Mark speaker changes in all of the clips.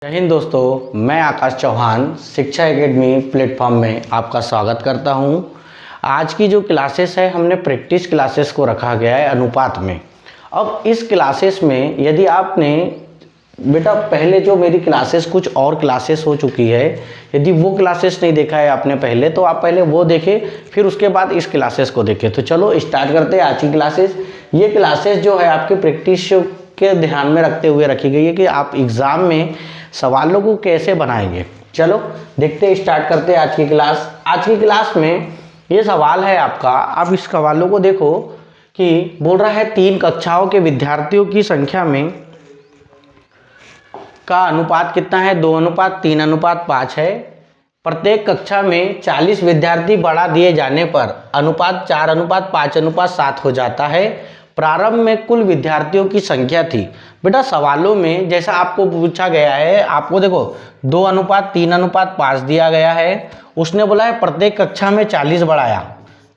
Speaker 1: जय हिंद दोस्तों, मैं आकाश चौहान शिक्षा एकेडमी प्लेटफॉर्म में आपका स्वागत करता हूं। आज की जो क्लासेस है हमने प्रैक्टिस क्लासेस को रखा गया है अनुपात में। अब इस क्लासेस में यदि आपने बेटा पहले जो मेरी क्लासेस कुछ और क्लासेस हो चुकी है, यदि वो क्लासेस नहीं देखा है आपने पहले तो आप पहले वो देखें, फिर उसके बाद इस क्लासेस को देखें। तो चलो स्टार्ट करते हैं आज की क्लासेस। ये क्लासेस जो है आपके प्रैक्टिस के ध्यान में रखते हुए रखी गई है कि आप एग्ज़ाम में सवालों को कैसे बनाएंगे। चलो देखते हैं, स्टार्ट करते हैं आज की क्लास। आज की क्लास में ये सवाल है आपका, आप इस सवालों को देखो कि बोल रहा है 3 कक्षाओं के विद्यार्थियों की संख्या में का अनुपात कितना है? 2:3:5 है। प्रत्येक कक्षा में 40 विद्यार्थी बढ़ा दिए जाने पर अनुपात 4:5:7 हो जाता है। प्रारंभ में कुल विद्यार्थियों की संख्या थी। बेटा सवालों में जैसा आपको पूछा गया है, आपको देखो 2:3:5 दिया गया है। उसने बोला है प्रत्येक कक्षा में 40 बढ़ाया।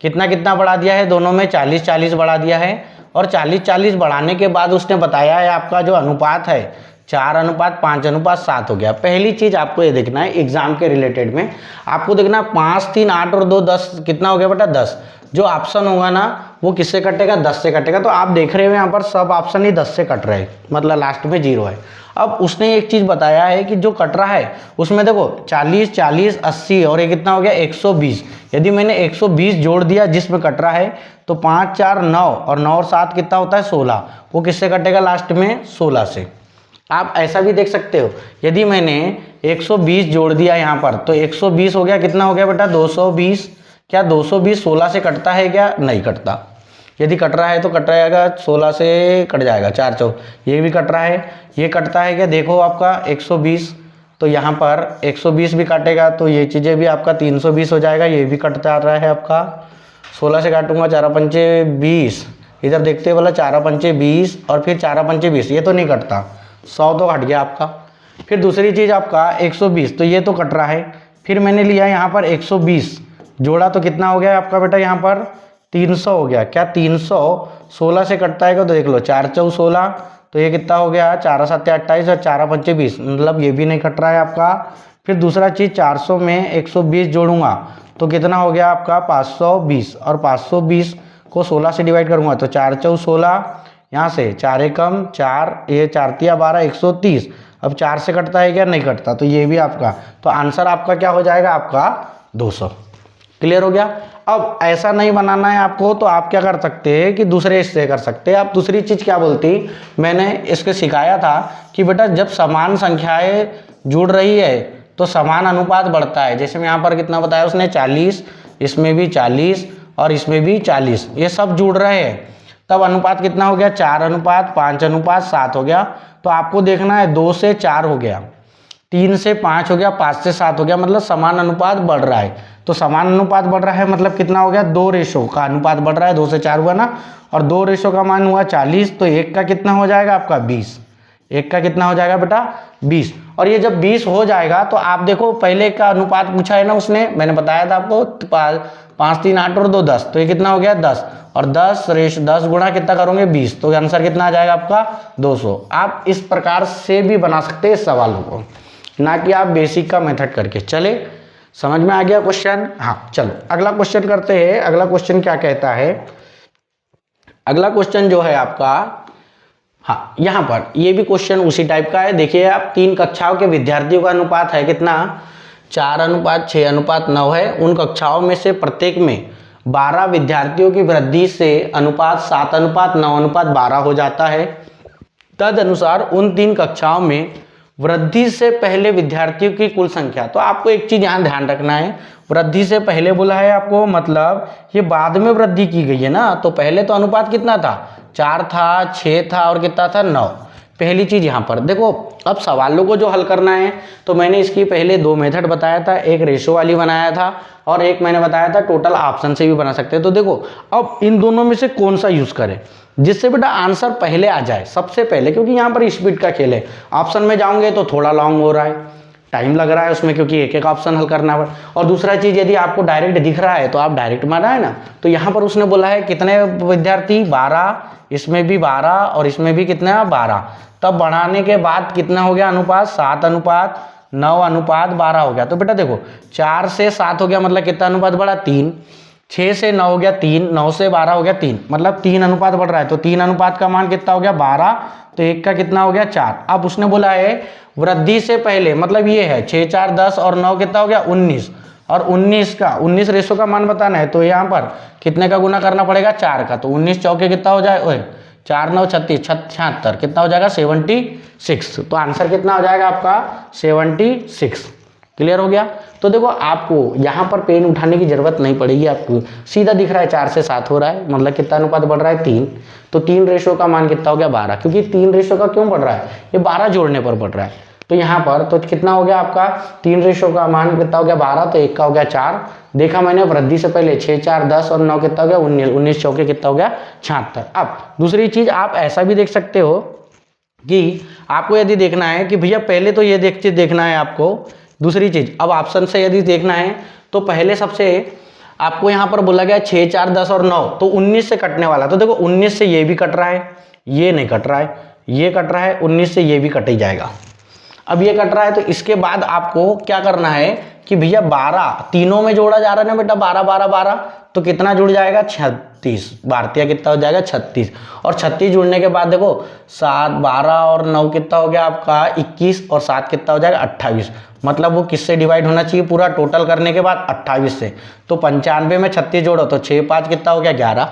Speaker 1: कितना कितना बढ़ा दिया है? दोनों में 40-40 बढ़ा दिया है। और 40-40 बढ़ाने के बाद उसने बताया है आपका जो अनुपात है 4:5:7 हो गया। पहली चीज़ आपको ये देखना है एग्जाम के रिलेटेड में, आपको देखना 5, 3, 8 और 2 10 कितना हो गया बेटा? 10। जो ऑप्शन होगा ना वो किससे कटेगा? 10 से कटेगा। तो आप देख रहे हो यहाँ पर सब ऑप्शन ही 10 से कट रहे हैं, मतलब लास्ट में 0 है। अब उसने एक चीज़ बताया है कि जो कट रहा है उसमें देखो 40, 40, 80 और ये कितना हो गया? 120। यदि मैंने 120 जोड़ दिया जिसमें कट रहा है तो 5, 4, 9 और 9 और 7 कितना होता है? 16। वो किससे कटेगा लास्ट में? 16 से। आप ऐसा भी देख सकते हो, यदि मैंने 120 जोड़ दिया यहाँ पर तो 120 हो गया, कितना हो गया बेटा? 220। क्या 220 16 से कटता है क्या? नहीं कटता। यदि कट रहा है तो कट जाएगा 16 से कट जाएगा 4 4। ये भी कट रहा है, ये कटता है क्या? देखो आपका 120, तो यहाँ पर 120 भी काटेगा तो ये चीज़ें भी आपका 320 हो जाएगा। ये भी कट जा रहा है आपका 16 से काटूंगा 4×5 20। इधर देखते वाला 4×5 20 और फिर 4×5 20, ये तो नहीं कटता। 100 तो हट गया आपका। फिर दूसरी चीज़ आपका 120, तो ये तो कट रहा है। फिर मैंने लिया यहाँ पर 120 जोड़ा तो कितना हो गया आपका बेटा? यहाँ पर 300 हो गया। क्या 300 16 से कटता है? तो देख लो 4 4 16, तो ये कितना हो गया? 4 7 28 और 4×5 20, मतलब ये भी नहीं कट रहा है आपका। फिर दूसरा चीज़ 400 में 120 जोड़ूंगा तो कितना हो गया आपका? 520 और 520 को 16 से डिवाइड करूंगा तो 4 4 16, यहाँ से 4 एकम 4, ये 4 तिया 12, 130। अब 4 से कटता है क्या? नहीं कटता, तो ये भी आपका, तो आंसर आपका क्या हो जाएगा? आपका 200। क्लियर हो गया। अब ऐसा नहीं बनाना है आपको तो आप क्या कर सकते हैं कि दूसरे इससे कर सकते हैं। आप दूसरी चीज़ क्या बोलती, मैंने इसके सिखाया था कि बेटा जब समान संख्याएं जुड़ रही है तो समान अनुपात बढ़ता है। जैसे मैं यहाँ पर कितना बताया उसने? 40, इसमें भी 40 और इसमें भी 40, ये सब जुड़ रहे हैं, तब अनुपात कितना हो गया? 4:5:7 हो गया। तो आपको देखना है 2 से 4 हो गया, 3 से 5 हो गया, 5 से 7 हो गया, मतलब समान अनुपात बढ़ रहा है। तो समान अनुपात बढ़ रहा है मतलब कितना हो गया? 2 रेशो का अनुपात बढ़ रहा है। 2 से 4 हुआ ना, और 2 रेशो का मान हुआ 40, तो 1 का कितना हो जाएगा आपका? 20। 1 का कितना हो जाएगा बेटा? 20। और ये जब 20 हो जाएगा तो आप देखो पहले का अनुपात पूछा है ना उसने, मैंने बताया था आपको 5, 3, 8 और 2 10, तो ये कितना हो गया? 10। और 10 गुणा कितना करोगे? 20, तो आंसर कितना आ जाएगा आपका? 200। आप इस प्रकार से भी बना सकते हैं इस सवालों को, ना कि आप बेसिक का मेथड करके। चले, समझ में आ गया क्वेश्चन? हाँ चलो अगला क्वेश्चन करते हैं। अगला क्वेश्चन क्या कहता है? अगला क्वेश्चन जो है आपका, हाँ यहाँ पर ये भी क्वेश्चन उसी टाइप का है। देखिए आप 3 कक्षाओं के विद्यार्थियों का अनुपात है कितना? 4:6:9 है। उन कक्षाओं में से प्रत्येक में 12 विद्यार्थियों की वृद्धि से अनुपात 7:9:12 हो जाता है। तदनुसार उन 3 कक्षाओं में वृद्धि से पहले विद्यार्थियों की कुल संख्या। तो आपको एक चीज यहाँ ध्यान रखना है, वृद्धि से पहले बोला है आपको, मतलब ये बाद में वृद्धि की गई है ना। तो पहले तो अनुपात कितना था? 4 था, 6 था और कितना था? 9। पहली चीज यहाँ पर देखो, अब सवालों को जो हल करना है तो मैंने इसकी पहले 2 मेथड बताया था, एक रेशो वाली बनाया था और एक मैंने बताया था टोटल ऑप्शन से भी बना सकते हैं। तो देखो अब इन दोनों में से कौन सा यूज करें जिससे बेटा आंसर पहले आ जाए सबसे पहले, क्योंकि यहाँ पर स्पीड का खेल है। ऑप्शन में जाओगे तो थोड़ा लॉन्ग हो रहा है, टाइम लग रहा है उसमें, क्योंकि एक एक ऑप्शन हल करना है। और दूसरा चीज़, यदि आपको डायरेक्ट दिख रहा है तो आप डायरेक्ट माना है ना, तो यहाँ पर उसने बोला है कितने विद्यार्थी, 12, इसमें भी 12 और इसमें भी कितना 12, तब बढ़ाने के बाद कितना हो गया अनुपात, 7:9:12 हो गया। तो बेटा देखो 4 से 7 हो गया, मतलब कितना अनुपात बढ़ा, 3, 6 से 9 हो गया 3, 9 से 12 हो गया 3, मतलब 3 अनुपात बढ़ रहा है। तो 3 अनुपात का मान कितना हो गया 12, तो 1 का कितना हो गया 4। अब उसने बोला है वृद्धि से पहले, मतलब ये है 6, 4, 10 और 9 कितना हो गया 19, और 19 रेशो का मान बताना है, तो यहाँ पर कितने का गुना करना पड़ेगा, 4 का। तो 19 चौके कितना हो जाए, ओए 4 9 36, 76, कितना हो जाएगा 76। तो आंसर कितना हो जाएगा आपका 76। क्लियर हो गया। तो देखो आपको यहाँ पर पेन उठाने की जरूरत नहीं पड़ेगी, आपको सीधा दिख रहा है 4 से 7 हो रहा है, मतलब कितना अनुपात बढ़ रहा है 3, तो 3 रेशो का मान कितना हो गया 12, क्योंकि 3 रेशो का क्यों बढ़ रहा है, ये 12 जोड़ने पर बढ़ रहा है। तो यहाँ पर तो कितना हो गया आपका 3 रेशो का मान कितना हो गया 12, तो 1 का हो गया 4, देखा मैंने वृद्धि से पहले 6, 4, 10 और 9 कितना हो गया 19, 19 चौके कितना हो गया 76। अब दूसरी चीज आप ऐसा भी देख सकते हो कि आपको यदि देखना है कि भैया पहले तो ये देखना है आपको, दूसरी चीज अब ऑप्शन से यदि देखना है तो पहले सबसे आपको यहाँ पर बोला गया 6, 4, 10 और 9, तो 19 से कटने वाला। तो देखो 19 से ये भी कट रहा है, ये नहीं कट रहा है, ये कट रहा है, 19 से ये भी कट ही जाएगा। अब ये कट रहा है, तो इसके बाद आपको क्या करना है कि भैया 12 तीनों में जोड़ा जा रहा है ना बेटा, 12 12 12, तो कितना जुड़ जाएगा 36, भारतीय कितना हो जाएगा 36, और 36 जुड़ने के बाद देखो 7, 12 और 9 कितना हो गया आपका 21, और 7 कितना हो जाएगा 28, मतलब वो किससे डिवाइड होना चाहिए पूरा टोटल करने के बाद 28 से। तो 95 में 36 जोड़ो तो 6 5 कितना हो गया 11,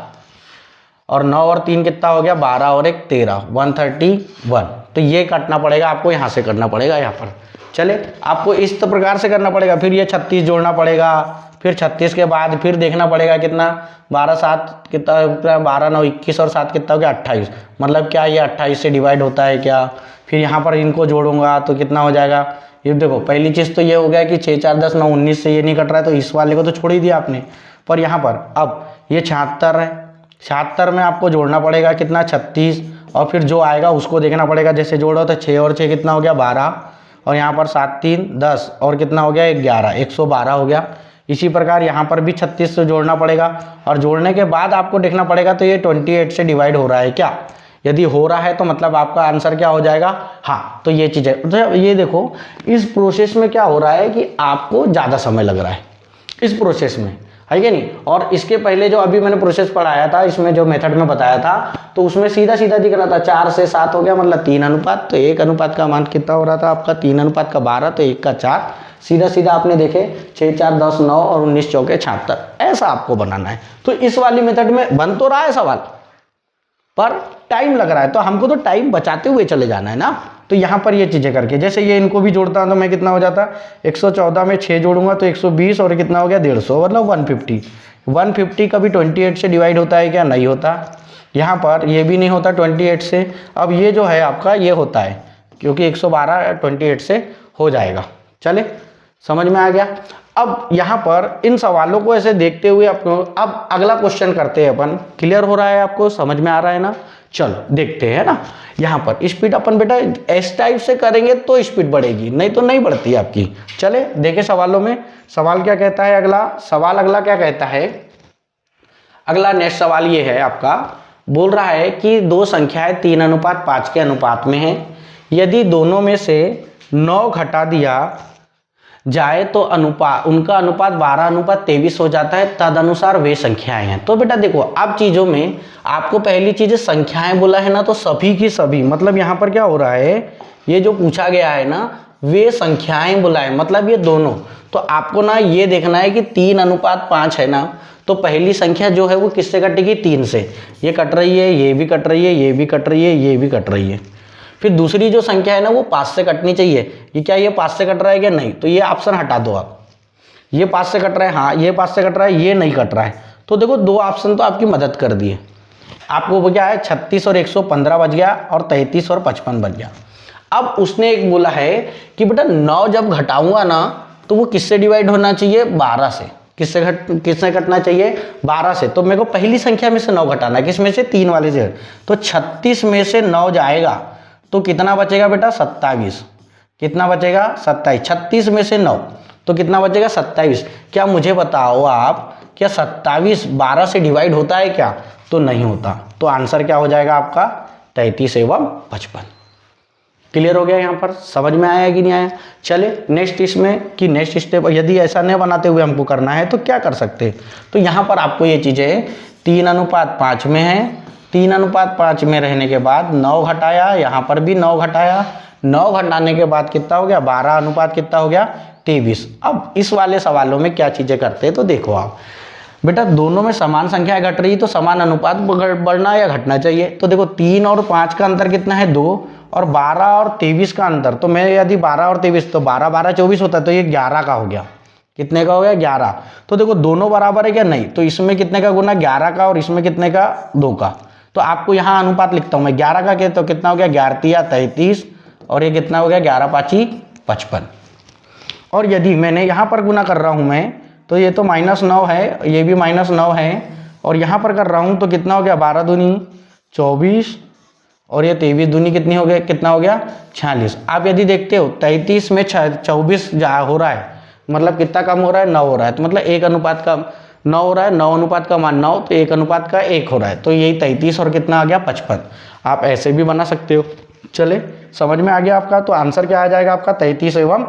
Speaker 1: और 9 और 3 कितना हो गया 12 और 1 13, 131। तो ये काटना पड़ेगा आपको, यहाँ से करना पड़ेगा यहाँ पर। चले आपको इस प्रकार से करना पड़ेगा, फिर ये 36 जोड़ना पड़ेगा, फिर 36 के बाद फिर देखना पड़ेगा कितना 12 7 कितना 12 9 21 और 7 कितना हो गया 28, मतलब क्या ये 28 से डिवाइड होता है क्या। फिर यहाँ पर इनको जोड़ूंगा तो कितना हो जाएगा, ये देखो पहली चीज़ तो ये हो गया कि 6 4 10 9 19 से ये नहीं कट रहा है, तो इस वाले को तो छोड़ ही दिया आपने। पर यहाँ पर अब ये 76 है, 76 में आपको जोड़ना पड़ेगा कितना 36, और फिर जो आएगा उसको देखना पड़ेगा, जैसे जोड़ो तो 6 और 6 कितना हो गया 12, और यहाँ पर 7 3 10 और कितना हो गया 11, 112 हो गया। इसी प्रकार यहाँ पर भी 36 से जोड़ना पड़ेगा, और जोड़ने के बाद आपको देखना पड़ेगा तो ये 28 से डिवाइड हो रहा है क्या, यदि हो रहा है तो मतलब आपका आंसर क्या हो जाएगा, हाँ। तो ये चीज़ है, तो ये देखो इस प्रोसेस में क्या हो रहा है कि आपको ज़्यादा समय लग रहा है इस प्रोसेस में, है कि नहीं। और इसके पहले जो अभी मैंने प्रोसेस पढ़ाया था, इसमें जो मेथड में बताया था, तो उसमें सीधा सीधा दिख रहा था 4 से 7 हो गया, मतलब 3 अनुपात, तो 1 अनुपात का मान कितना हो रहा था आपका 3 अनुपात का 12, तो 1 का 4, सीधा सीधा आपने देखे 6 4 10 9 और 19 चौके 76, ऐसा आपको बनाना है। तो इस वाली मेथड में बन तो रहा है सवाल, पर टाइम लग रहा है, तो हमको तो टाइम बचाते हुए चले जाना है ना। तो यहाँ पर ये चीज़ें करके, जैसे ये इनको भी जोड़ता तो मैं कितना हो जाता 114 में 6 जोड़ूंगा तो 120, और कितना हो गया 150, मतलब 150। 150 कभी 28 से डिवाइड होता है क्या, नहीं होता। यहाँ पर ये भी नहीं होता 28 से। अब ये जो है आपका ये होता है, क्योंकि 112 28 से हो जाएगा। चले समझ में आ गया। अब यहाँ पर इन सवालों को ऐसे देखते हुए आपको अब अगला क्वेश्चन करते हैं अपन। क्लियर हो रहा है आपको, समझ में आ रहा है ना। चलो देखते हैं ना। यहाँ पर स्पीड अपन बेटा इस टाइप से करेंगे तो स्पीड बढ़ेगी, नहीं तो नहीं बढ़ती आपकी। चले देखें सवालों में, सवाल क्या कहता है अगला। सवाल अगला क्या कहता है, अगला नेक्स्ट सवाल ये है आपका, बोल रहा है कि दो संख्याएं 3:5 के अनुपात में हैं, यदि दोनों में से 9 घटा दिया जाए तो उनका अनुपात 12:23 हो जाता है, तदनुसार वे संख्याएं हैं। तो बेटा देखो अब चीज़ों में आपको पहली चीज़ संख्याएं बोला है ना, तो सभी की सभी, मतलब यहाँ पर क्या हो रहा है, ये जो पूछा गया है ना वे संख्याएं बोला है, मतलब ये दोनों। तो आपको ना ये देखना है कि 3:5 है ना, तो पहली संख्या जो है वो किससे कटेगी, 3 से। ये कट रही है, ये भी कट रही है, ये भी कट रही है, ये भी कट रही है। फिर दूसरी जो संख्या है ना वो 5 से कटनी चाहिए। ये क्या, ये 5 से कट रहा है क्या, नहीं, तो ये ऑप्शन हटा दो आप। ये 5 से कट रहा है, हाँ ये 5 से कट रहा है, ये नहीं कट रहा है। तो देखो दो ऑप्शन तो आपकी मदद कर दिए। आपको क्या है 36 और 115 बच गया, और 33 और 55 बच गया। अब उसने एक बोला है कि बेटा 9 जब घटाऊंगा ना तो वो किससे डिवाइड होना चाहिए, 12 से। किससे कटना चाहिए, 12 से। तो मेरे को पहली संख्या में से 9 घटाना है, किस में से, 3 वाले से। तो 36 में से 9 जाएगा तो कितना बचेगा बेटा, 27। कितना बचेगा 27, 36 में से 9 तो कितना बचेगा 27। क्या मुझे बताओ आप, क्या 27 12 से डिवाइड होता है क्या? तो नहीं होता। तो आंसर क्या हो जाएगा आपका 33 एवं 55। क्लियर हो गया? यहाँ पर समझ में आया कि नहीं आया? चले नेक्स्ट इसमें कि नेक्स्ट स्टेप, यदि ऐसा नहीं बनाते हुए हमको करना है तो क्या कर सकते हैं। तो यहाँ पर आपको ये चीज़ें 3:5 में है। 3:5 में रहने के बाद 9 घटाया, यहाँ पर भी 9 घटाया, 9 घटाने के बाद कितना हो गया 12 कितना हो गया 23। अब इस वाले सवालों में क्या चीज़ें करते हैं तो देखो आप बेटा, दोनों में समान संख्याएं घट रही तो समान अनुपात बढ़ना या घटना चाहिए। तो देखो 3 और 5 का अंतर कितना है 2, और 12 और 23 का अंतर, तो मैं यदि 12 और 23 तो 12 12 24 होता है, तो ये 11 का हो गया। कितने का हो गया 11। तो देखो दोनों बराबर है क्या? नहीं। तो इसमें कितने का गुना 11 का और इसमें कितने का 2 का। तो आपको यहाँ अनुपात लिखता हूँ मैं 11 का, तो कितना हो गया 11 33 और ये कितना हो गया 11 5 55। और यदि मैंने यहाँ पर गुना कर रहा हूँ मैं, तो ये तो -9 है, ये भी -9 है, और यहाँ पर कर रहा हूँ तो कितना हो गया 12 दूनी 24 और ये 23 दूनी कितनी हो गया, कितना हो गया 46। आप यदि देखते हो 33 में 24 हो रहा है, मतलब कितना कम हो रहा है 9 हो रहा है, तो मतलब 1 अनुपात का 9 हो रहा है, 9 अनुपात का मान 9, तो 1 अनुपात का 1 हो रहा है, तो यही 33 और कितना आ गया 55। आप ऐसे भी बना सकते हो। चले समझ में आ गया आपका। तो आंसर क्या आ जाएगा आपका 33 एवं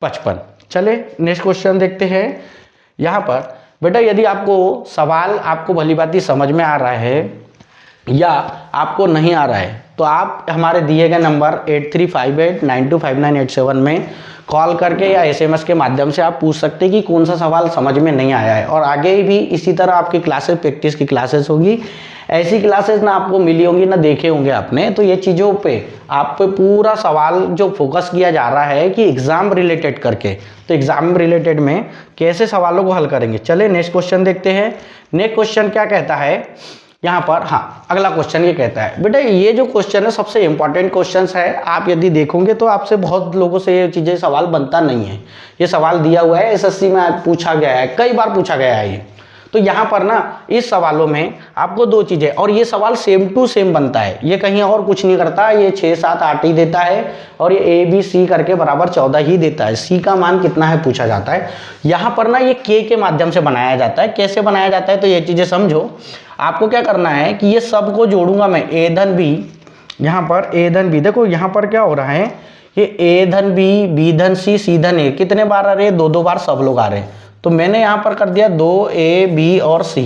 Speaker 1: 55। चले नेक्स्ट क्वेश्चन देखते हैं। यहाँ पर बेटा यदि आपको सवाल आपको भली भांति समझ में आ रहा है या आपको नहीं आ रहा है, तो आप हमारे दिए गए नंबर 8358925987 में कॉल करके या SMS के माध्यम से आप पूछ सकते हैं कि कौन सा सवाल समझ में नहीं आया है। और आगे भी इसी तरह आपकी क्लासेस, प्रैक्टिस की क्लासेस होगी। ऐसी क्लासेस ना आपको मिली होंगी ना देखे होंगे आपने, तो ये चीज़ों पे आप पे पूरा सवाल जो फोकस किया जा रहा है कि एग्ज़ाम रिलेटेड करके, तो एग्ज़ाम रिलेटेड में कैसे सवालों को हल करेंगे। चले नेक्स्ट क्वेश्चन देखते हैं। नेक्स्ट क्वेश्चन क्या कहता है यहाँ पर, हाँ अगला क्वेश्चन ये कहता है बेटा, ये जो क्वेश्चन है सबसे इंपॉर्टेंट क्वेश्चन है। आप यदि देखोगे तो आपसे बहुत लोगों से ये चीज़ें सवाल बनता नहीं है। ये सवाल दिया हुआ है, SSC में पूछा गया है, कई बार पूछा गया है ये। तो यहाँ पर ना इस सवालों में आपको 2 चीज़ें, और ये सवाल सेम टू सेम बनता है, ये कहीं और कुछ नहीं करता। ये 6 7 8 ही देता है और ये ABC करके बराबर 14 ही देता है। C का मान कितना है पूछा जाता है। यहाँ पर ना ये K के माध्यम से बनाया जाता है। कैसे बनाया जाता है तो ये चीज़ें समझो। आपको क्या करना है कि ये सब को जोड़ूंगा मैं, A धन B, यहाँ पर A धन B, देखो यहाँ पर क्या हो रहा है, ये A धन B, B धन C, C धन A, कितने बार आ रहे हैं 2 2 बार सब लोग आ रहे हैं। तो मैंने यहाँ पर कर दिया 2A B और C,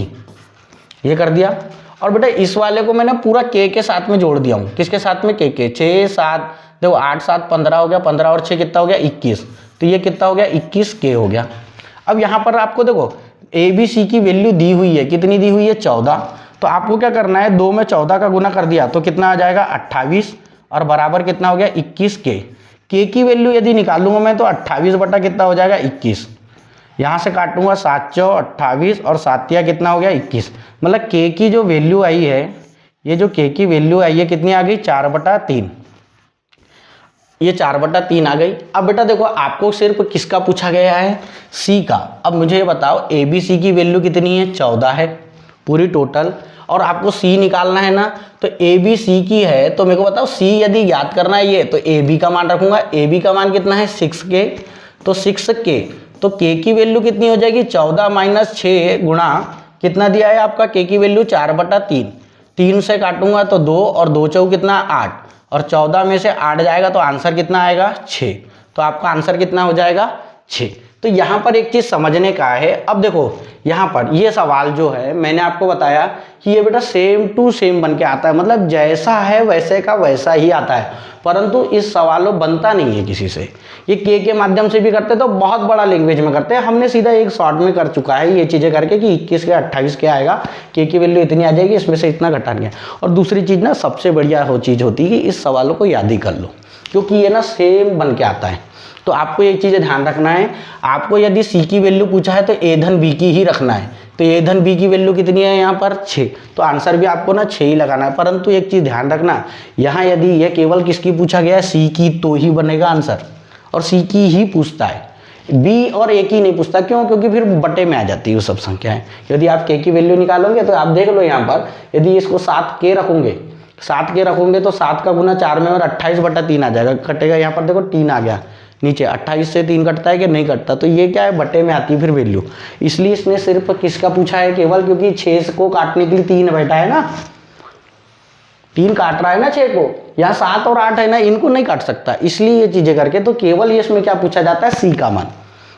Speaker 1: ये कर दिया। और बेटा इस वाले को मैंने पूरा K के साथ में जोड़ दिया हूँ। किसके साथ में? K के। 6 7 देखो 8 7 15 हो गया, 15 और 6 कितना हो गया 21, तो ये कितना हो गया 21 K हो गया। अब यहाँ पर आपको देखो ABC की वैल्यू दी हुई है, कितनी दी हुई है 14। तो आपको क्या करना है 2 में 14 का गुना कर दिया तो कितना आ जाएगा 28 और बराबर कितना हो गया 21 K। K की वैल्यू यदि निकालूंगा मैं तो 28 बटा कितना हो जाएगा 21, यहाँ से काटूंगा 7 चौ 28 और 7 कितना हो गया 21। मतलब K की जो वैल्यू आई है, ये जो K की वैल्यू आई है कितनी आ गई 4/3, ये 4/3 आ गई। अब बेटा देखो आपको सिर्फ किसका पूछा गया है C का। अब मुझे ये बताओ ABC की वैल्यू कितनी है 14 है पूरी टोटल, और आपको C निकालना है ना, तो ABC की है, तो मेरे को बताओ C यदि याद करना है ये, तो AB का मान रखूंगा। AB का मान कितना है 6K, तो 6K, तो K की वैल्यू कितनी हो जाएगी 14 - 6 गुणा कितना दिया है आपका K की वैल्यू 4/3, 3 से काटूंगा तो 2 और 2 चौक कितना 8, और 14 में से 8 जाएगा तो आंसर कितना आएगा 6। तो आपका आंसर कितना हो जाएगा 6। तो यहाँ पर एक चीज़ समझने का है। अब देखो यहाँ पर ये सवाल जो है मैंने आपको बताया कि ये बेटा सेम टू सेम बन के आता है, मतलब जैसा है वैसे का वैसा ही आता है, परंतु इस सवालों बनता नहीं है किसी से। ये K के माध्यम से भी करते तो बहुत बड़ा लैंग्वेज में करते हैं, हमने सीधा एक शॉर्ट में कर चुका है ये चीज़ें करके कि 21 के 28 क्या आएगा, K की वैल्यू इतनी आ जाएगी, इसमें से इतना घटा गया। और दूसरी चीज़ ना सबसे बढ़िया हो चीज़ होती है कि इस सवालों को याद ही कर लो, क्योंकि ये ना सेम बन के आता है। तो आपको ये चीज़ें ध्यान रखना है। आपको यदि C की वैल्यू पूछा है तो A धन B की ही रखना है, तो A धन B की वैल्यू कितनी है यहाँ पर 6, तो आंसर भी आपको ना 6 ही लगाना है। परंतु एक चीज़ ध्यान रखना, यहाँ यदि ये केवल किसकी पूछा गया है C की, तो ही बनेगा आंसर, और C की ही पूछता है, B और A की नहीं पूछता। क्यों? क्योंकि फिर बटे में आ जाती है वो सब संख्याएं। यदि आप K की वैल्यू निकालोगे तो आप देख लो यहाँ पर, यदि इसको 7K रखोगे, 7 के रखोगे तो 7 का गुना 4 में और 28/3 आ जाएगा, कटेगा यहाँ पर देखो 3 आ गया नीचे, 28 से 3 कटता है कि नहीं कटता, तो ये क्या है बटे में आती है फिर वैल्यू। इसलिए इसने सिर्फ किसका पूछा है, केवल, क्योंकि 6 को काटने के लिए 3 बैठा है ना, 3 काट रहा है ना 6 को, यहाँ 7 और 8 है ना, इनको नहीं काट सकता, इसलिए ये चीजें करके तो केवल ये इसमें क्या पूछा जाता है, सी का मान।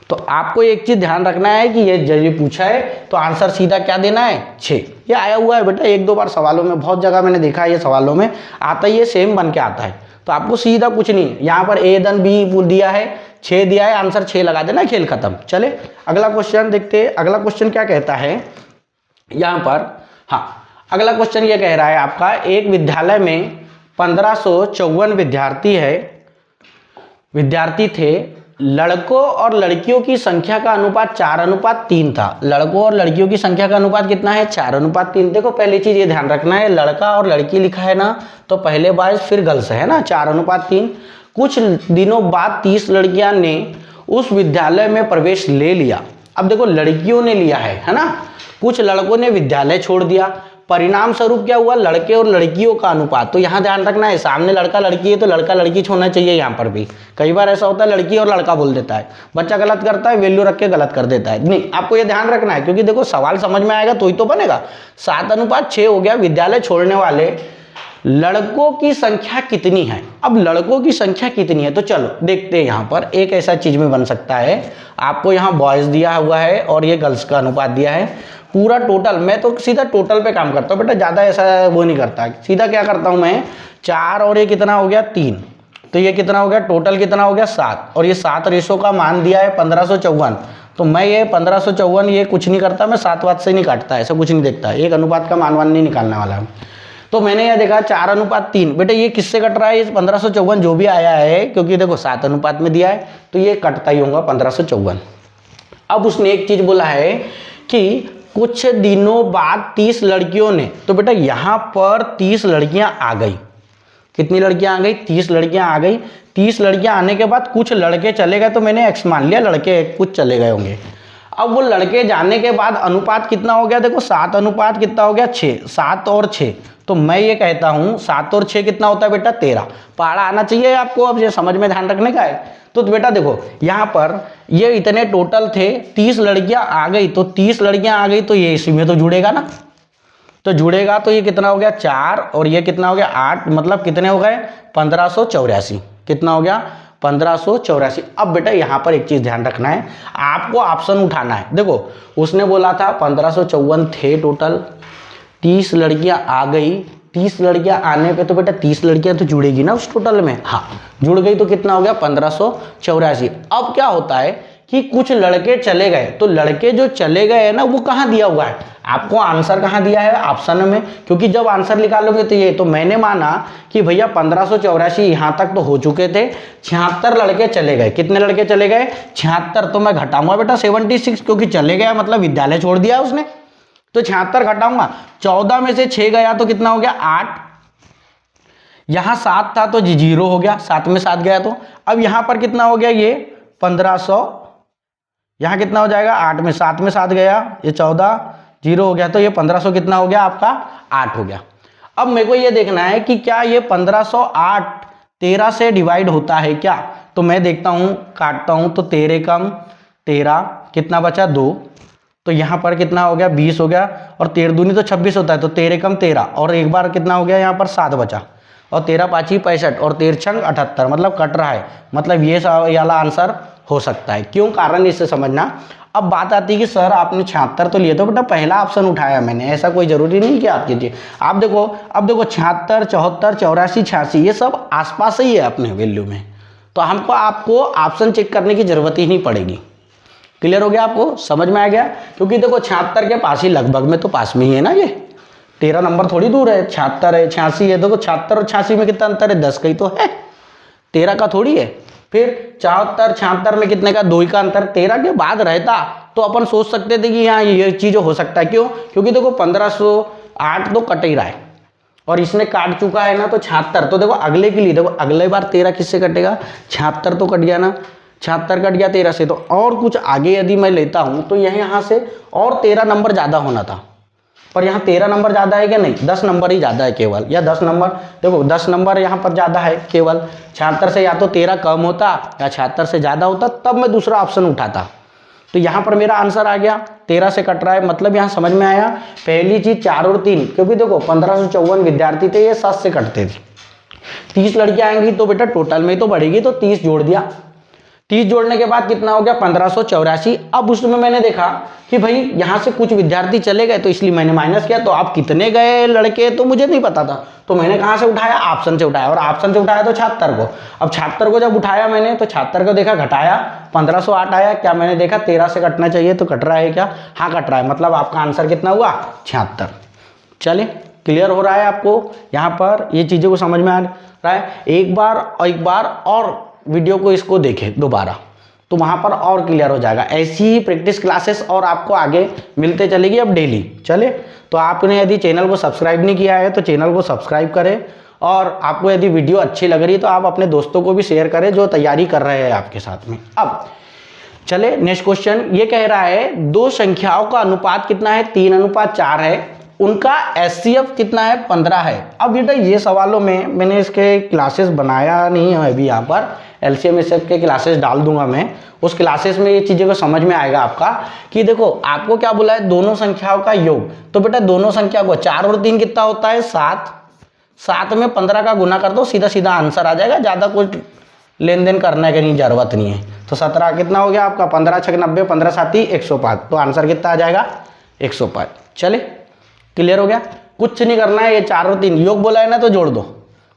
Speaker 1: तो आपको एक चीज ध्यान रखना है कि ये पूछा है तो आंसर सीधा क्या देना है, 6। ये आया हुआ है बेटा 1-2 बार सवालों में, बहुत जगह मैंने देखा है ये सवालों में आता है, ये सेम बन के आता है। तो आपको सीधा कुछ नहीं, यहाँ पर ए धन बी दिया है, 6 दिया है, आंसर 6 लगा देना, खेल खत्म। चले अगला क्वेश्चन देखते हैं। अगला क्वेश्चन क्या कहता है यहाँ पर, हाँ अगला क्वेश्चन ये कह रहा है आपका, एक विद्यालय में 1554 विद्यार्थी थे, लड़कों और लड़कियों की संख्या का अनुपात 4:3 था। लड़कों और लड़कियों की संख्या का अनुपात कितना है, 4:3। देखो पहली चीज ये ध्यान रखना है, लड़का और लड़की लिखा है ना, तो पहले बॉयज फिर गर्ल्स है ना, 4:3। कुछ दिनों बाद 30 लड़कियां ने उस विद्यालय में प्रवेश ले लिया। अब देखो लड़कियों ने लिया है ना, कुछ लड़कों ने विद्यालय छोड़ दिया, परिणाम स्वरूप क्या हुआ, लड़के और लड़कियों का अनुपात। तो यहाँ ध्यान रखना है, सामने लड़का लड़की है तो लड़का लड़की होना चाहिए। यहाँ पर भी कई बार ऐसा होता है लड़की और लड़का बोल देता है, बच्चा गलत करता है, वैल्यू रख के गलत कर देता है। नहीं, आपको ये ध्यान रखना है, क्योंकि देखो सवाल समझ में आएगा तो ही तो बनेगा। 7:6 हो गया, विद्यालय छोड़ने वाले लड़कों की संख्या कितनी है। अब लड़कों की संख्या कितनी है, तो चलो देखते हैं। यहाँ पर एक ऐसा चीज में बन सकता है, आपको यहाँ बॉयज दिया हुआ है और ये गर्ल्स का अनुपात दिया है, पूरा टोटल। मैं तो सीधा टोटल पे काम करता हूँ बेटा, ज़्यादा ऐसा वो नहीं करता, सीधा क्या करता हूँ मैं, 4 और ये कितना हो गया 3, तो ये कितना हो गया, टोटल कितना हो गया 7, और ये 7 रेशो का मान दिया है 1554। तो मैं ये 1554 ये कुछ नहीं करता, मैं 7 वात से नहीं काटता, ऐसा कुछ नहीं देखता, एक अनुपात का मान नहीं निकालने वाला है। तो मैंने यह देखा 4:3, बेटा ये किससे कट रहा है, ये 1554 जो भी आया है, क्योंकि देखो 7 अनुपात में दिया है तो ये कटता ही होगा 1554। अब उसने एक चीज बोला है कि कुछ दिनों बाद 30 लड़कियों ने, तो बेटा यहाँ पर 30 लड़कियां आ गई। कितनी लड़कियां आ गई, 30 लड़कियां आ गई। 30 लड़कियां आने के बाद कुछ लड़के चले गए, तो मैंने एक्स मान लिया, लड़के कुछ चले गए होंगे। अब वो लड़के जाने के बाद अनुपात कितना हो गया, देखो 7 अनुपात कितना हो गया 6, 7 और 6, तो मैं ये कहता हूँ 7 और 6 कितना होता है बेटा 13। पहाड़ा आना चाहिए आपको, अब ये समझ में ध्यान रखने का है। तो बेटा देखो यहाँ पर ये इतने टोटल थे, 30 लड़कियां आ गई, तो 30 लड़कियां आ गई तो ये इसी में तो जुड़ेगा ना, तो जुड़ेगा, तो ये कितना हो गया 4 और ये कितना हो गया 8, मतलब कितने हो गए 1584। कितना हो गया 1584। अब बेटा यहाँ पर एक चीज ध्यान रखना है, आपको ऑप्शन उठाना है। देखो उसने बोला था 1554 थे टोटल, 30 लड़कियां आ गई, 30 लड़कियां आने पे तो बेटा 30 लड़कियां तो जुड़ेगी ना उस टोटल में, हाँ जुड़ गई, तो कितना हो गया 1584। अब क्या होता है कि कुछ लड़के चले गए, तो लड़के जो चले गए हैं ना वो कहाँ दिया हुआ है, आपको आंसर कहाँ दिया है, ऑप्शन में। क्योंकि जब आंसर निकालोगे तो ये, तो मैंने माना कि भैया 1584 यहाँ तक तो हो चुके थे, 76 लड़के चले गए। कितने लड़के चले गए 76, तो मैं घटाऊंगा बेटा 76, क्योंकि चले गया मतलब विद्यालय छोड़ दिया उसने, तो 76 घटाऊंगा, 14 में से 6 गया तो कितना हो गया 8, यहां 7 था तो 0 हो गया, 7 में 7 गया तो अब यहां पर कितना हो गया ये 1500, यहां कितना हो जाएगा 8 में 7 गया, ये 14, 0 हो गया, तो ये 1500 कितना हो गया आपका 8 हो गया। अब मेरे को ये देखना है कि क्या ये 1508 13 से डिवाइड होता है क्या, तो मैं देखता हूं, काटता हूं, तो 13 कम 13 कितना बचा 2, तो यहाँ पर कितना हो गया 20 हो गया, और 13 दूनी तो 26 होता है, तो 13 कम 13, और एक बार कितना हो गया यहाँ पर 7 बचा, और 13 पाँची 65 और 13 छंग 78, मतलब कट रहा है, मतलब ये वाला आंसर हो सकता है। क्यों, कारण इससे समझना। अब बात आती है कि सर आपने 76 तो लिए, तो बेटा पहला ऑप्शन उठाया मैंने, ऐसा कोई जरूरी नहीं कि आप कीजिए। आप देखो, अब देखो 76 74 84 86 ये सब आसपास ही है अपने वैल्यू में, तो हमको आपको ऑप्शन चेक करने की जरूरत ही नहीं पड़ेगी। क्लियर हो गया, आपको समझ में आ गया। क्योंकि देखो 76 के पास ही लगभग में तो पास में ही है ना, ये 13 नंबर थोड़ी दूर है, 76 है 86 है, देखो 76 और 86 में कितना अंतर है 10 का ही तो है, 13 का थोड़ी है। फिर 74 76 में कितने का 2 का अंतर, 13 के बाद रहता तो अपन सोच सकते थे कि यहाँ ये चीज हो सकता है। क्यों, क्योंकि देखो 1508 तो कट ही रहा है और इसने काट चुका है ना, तो 76, तो देखो अगले के लिए, देखो अगले बार 13 किससे कटेगा 76 तो कट गया ना, 76 कट गया 13 से, तो और कुछ आगे यदि मैं लेता हूं तो यहाँ से और 13 नंबर ज्यादा होना था, पर यहाँ 13 नंबर ज़्यादा है क्या? नहीं, 10 नंबर ही ज़्यादा है केवल, या 10 नंबर, देखो 10 नंबर यहाँ पर ज़्यादा है केवल। 76 से या तो 13 कम होता या 76 से ज़्यादा होता, तब मैं दूसरा ऑप्शन उठाता। तो यहाँ पर मेरा आंसर आ गया, 13 से कट रहा है, मतलब यहाँ समझ में आया पहली चीज़ 4 और 3, क्योंकि देखो 1554 विद्यार्थी थे, ये 7 से कटते थे। 30 लड़कियाँ आएंगी तो बेटा टोटल में तो बढ़ेगी, तो 30 जोड़ दिया। 30 जोड़ने के बाद कितना हो गया? 1584। अब उसमें मैंने देखा कि भाई यहाँ से कुछ विद्यार्थी चले गए, तो इसलिए मैंने माइनस किया। तो आप कितने गए लड़के तो मुझे नहीं पता था, तो मैंने कहाँ से उठाया? ऑप्शन से उठाया, और ऑप्शन से उठाया तो 76 को। अब 76 को जब उठाया मैंने, तो 76 को देखा घटाया, 1508 आया। क्या मैंने देखा 13 से कटना चाहिए, तो कट रहा है क्या? हाँ कट रहा है, मतलब आपका आंसर कितना हुआ? 76। चलिए, क्लियर हो रहा है आपको यहाँ पर? ये चीज़ों को समझ में आ रहा है? एक बार और वीडियो को इसको देखें दोबारा, तो वहाँ पर और क्लियर हो जाएगा। ऐसी ही प्रैक्टिस क्लासेस और आपको आगे मिलते चलेगी अब डेली। चले, तो आपने यदि चैनल को सब्सक्राइब नहीं किया है तो चैनल को सब्सक्राइब करें, और आपको यदि वीडियो अच्छी लग रही है तो आप अपने दोस्तों को भी शेयर करें जो तैयारी कर रहे हैं आपके साथ में। अब चले नेक्स्ट क्वेश्चन, ये कह रहा है दो संख्याओं का अनुपात कितना है? 3:4 है, उनका एचसीएफ कितना है? 15 है। अब बेटा ये सवालों में मैंने इसके क्लासेस बनाया नहीं है अभी, यहाँ पर एलसीएम एचसीएफ के क्लासेस डाल दूंगा मैं, उस क्लासेस में ये चीज़ें को समझ में आएगा आपका कि देखो आपको क्या बोला है? दोनों संख्याओं का योग। तो बेटा दोनों संख्या को 4 और 3 कितना होता है? 7। 7 में 15 का गुना कर दो, सीधा सीधा आंसर आ जाएगा, ज़्यादा कुछ लेन देन करने की नहीं जरूरत नहीं है। तो 17 कितना हो गया आपका? 15 6 90, 15 7 105, तो आंसर कितना आ जाएगा? 105। चले, क्लियर हो गया? कुछ नहीं करना है, ये 4 और 3 योग बोला है ना, तो जोड़ दो,